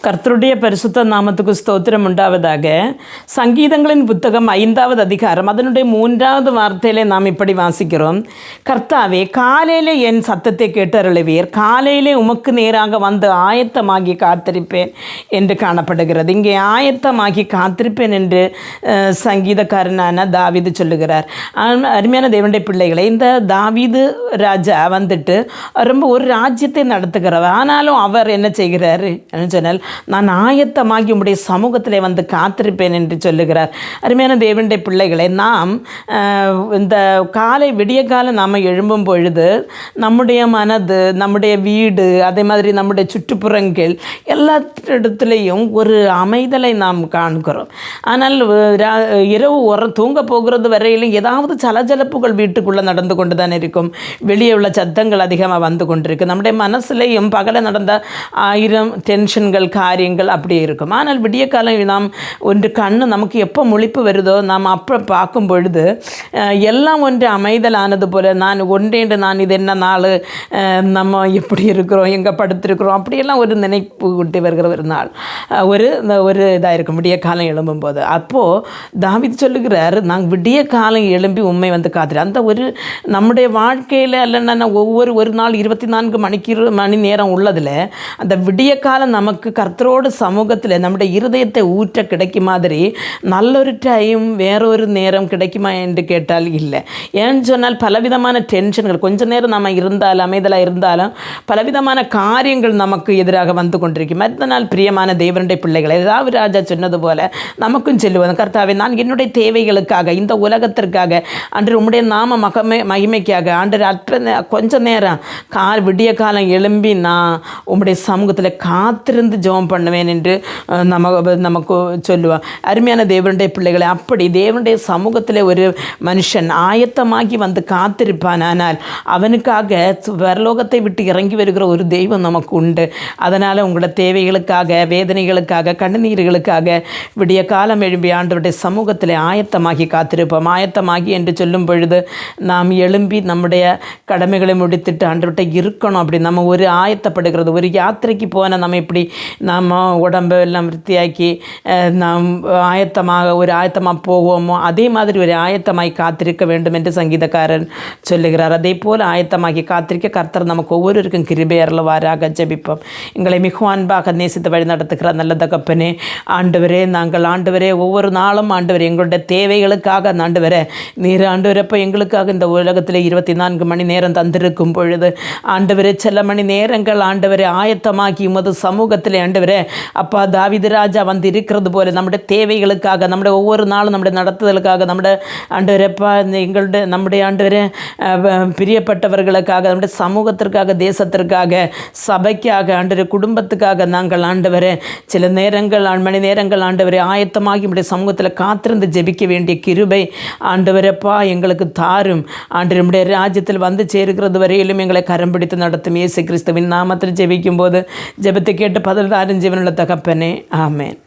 கர்த்தருடைய பரிசுத்த நாமத்துக்கு ஸ்தோத்திரம் உண்டாவதாக. சங்கீதங்களின் புத்தகம் 5வது அதிகாரம் அதனுடைய 3வது வார்த்தையிலே நாம் இப்படி வாசிக்கிறோம். கர்த்தாவே, காலையிலே என் சத்தத்தை கேட்டருளுவீர், காலையிலே உமக்கு நேராக வந்து ஆயத்தமாகி காத்திருப்பேன் என்று காணப்படுகிறது. இங்கே ஆயத்தமாகி காத்திருப்பேன் என்று சங்கீதக்காரனான தாவீது சொல்லுகிறார். அருமையான தேவனுடைய பிள்ளைகளை, இந்த தாவீது ராஜா வந்துட்டு ரொம்ப ஒரு ராஜ்யத்தை நடத்துகிறவர். ஆனாலும் அவர் என்ன செய்கிறார் சொன்னால், நான் ஆயத்தமாகி உம்முடைய சமூகத்தில் வந்து காத்திருப்பேன் என்று சொல்லுகிறார். அருமையான தேவனுடைய பிள்ளைகளை, நாம் இந்த விடிய காலம் நாம் எழும்பும் பொழுது நம்முடைய மனது, நம்முடைய வீடு, அதே மாதிரி நம்முடைய சுற்றுப்புறங்கள் எல்லா இடத்துலையும் ஒரு அமைதலை நாம் காண்கிறோம். ஆனால் இரவு தூங்க போகிறது வரையிலும் ஏதாவது சலஜலப்புகள் வீட்டுக்குள்ளே நடந்து கொண்டு தான் இருக்கும். வெளியே உள்ள சத்தங்கள் அதிகமாக வந்து கொண்டிருக்கு. நம்முடைய மனசுலையும் பகல நடந்த 1000 டென்ஷன்கள், காரியங்கள் அப்படியே இருக்கும். ஆனால் விடிய காலம் நாம் ஒன்று கண்ணு நமக்கு எப்போ முழிப்பு வருதோ நாம் அப்போ பார்க்கும் பொழுது எல்லாம் ஒன்று அமைதலானது போல், நான் இது என்ன நாள், நம்ம எப்படி இருக்கிறோம், எங்கே படுத்திருக்கிறோம், அப்படியெல்லாம் ஒரு நினைப்பு விட்டு வருகிற ஒரு நாள், ஒரு இதாக இருக்கும் விடிய காலம் எழும்பும்போது. அப்போது தாவீது சொல்லுகிறார், நாங்கள் விடிய காலம் எழும்பி உண்மை வந்து காத்துறேன். அந்த ஒரு நம்முடைய வாழ்க்கையில் இல்லைன்னா ஒரு நாள் 24 மணி நேரம் உள்ளதில் அந்த விடிய காலம் நமக்கு கர்த்தரோடு சமூகத்தில் நம்முடைய இருதயத்தை ஊற்ற கிடைக்கும் மாதிரி நல்லொரு டைம் வேறொரு நேரம் கிடைக்குமா என்று கேட்டால் இல்லை. ஏன்னு சொன்னால் பலவிதமான டென்ஷன்கள், கொஞ்ச நேரம் நம்ம இருந்தாலும் அமைதலாக இருந்தாலும் பலவிதமான காரியங்கள் நமக்கு எதிராக வந்து கொண்டிருக்கும். அடுத்த நாள் பிரியமான தேவனுடைய பிள்ளைகளை, ஏதாவது ராஜா சொன்னது போல நமக்கும் சொல்லுவது, கர்த்தாவே, நான் என்னுடைய தேவைகளுக்காக, இந்த உலகத்திற்காக, அன்று உம்முடைய நாம மகிமைக்காக, அன்று கொஞ்ச நேரம் விடிய காலம் எழும்பி நான் உம்முடைய சமூகத்தில் காத்திருந்து ஜெபம் பண்ணுவேன் என்று நமக்கு சொல்லுவான். அருமையான தேவனுடைய பிள்ளைகளை, அப்படி தேவனுடைய சமூகத்தில் ஒரு மனுஷன் ஆயத்தமாகி வந்து காத்திருப்பான். ஆனால் அவனுக்காக பரலோகத்தை விட்டு இறங்கி வருகிற ஒரு தெய்வம் நமக்கு உண்டு. அதனால் உங்களோட தேவைகளுக்காக, வேதனைகளுக்காக, கண்ணீர்களுக்காக விடிய காலம் எழும்பி ஆண்டவருடைய சமூகத்தில் ஆயத்தமாகி காத்திருப்போம். ஆயத்தமாகி என்று சொல்லும் பொழுது நாம் எழும்பி நம்முடைய கடமைகளை முடித்துட்டு ஆண்டவர்கிட்ட இருக்கணும். அப்படி நம்ம ஒரு ஆயத்தப்படுகிறது, ஒரு யாத்திரைக்கு போனால் நம்ம இப்படி நாம் உடம்பு எல்லாம் விருத்தியாக்கி நாம் ஆயத்தமாக போவோமோ, அதே மாதிரி ஒரு ஆயத்தமாகி காத்திருக்க வேண்டும் என்று சங்கீதக்காரன் சொல்லுகிறார். அதே போல் ஆயத்தமாகி காத்திருக்க கர்த்தர் நமக்கு ஒவ்வொருவருக்கும் கிருபை அருள்வாராக. ஜெபிப்போம். எங்களை மிகவும் அன்பாக நேசித்து வழி நடத்துகிற நல்ல தகப்பனே, ஆண்டவரே ஒவ்வொரு நாளும் எங்களுடைய தேவைகளுக்காக நீர் ஆண்டவரப்போ எங்களுக்காக இந்த உலகத்தில் 24 மணி நேரம் தந்திருக்கும் பொழுது சில மணி நேரங்கள் ஆயத்தமாகி உமது சமூகத்தில் அப்பா தாவீது ராஜா வந்து இருக்கிறது போல நம்முடைய தேவைகளுக்காக, நம்முடைய ஒவ்வொரு நாளும் நம்முடைய நடத்துதலுக்காக, நம்முடைய பிரியப்பட்டவர்களுக்காக, நம்முடைய சமூகத்திற்காக, தேசத்திற்காக, சபைக்காக, குடும்பத்துக்காக நாங்கள் சில நேரங்கள் மணி நேரங்கள் ஆயத்தமாகி நம்முடைய சமூகத்தில் காத்திருந்து ஜெபிக்க வேண்டிய கிருபை எங்களுக்கு தாரும். நம்முடைய ராஜ்யத்தில் வந்து சேருகிறது வரையிலும் எங்களை கரம் பிடித்து நடத்தும். இயேசு கிறிஸ்துவின் நாமத்தில் ஜெபிக்கும் போது ஜெபத்தை கேட்டு பதில் ஜீவனுள்ள தகப்பனே, ஆமென்.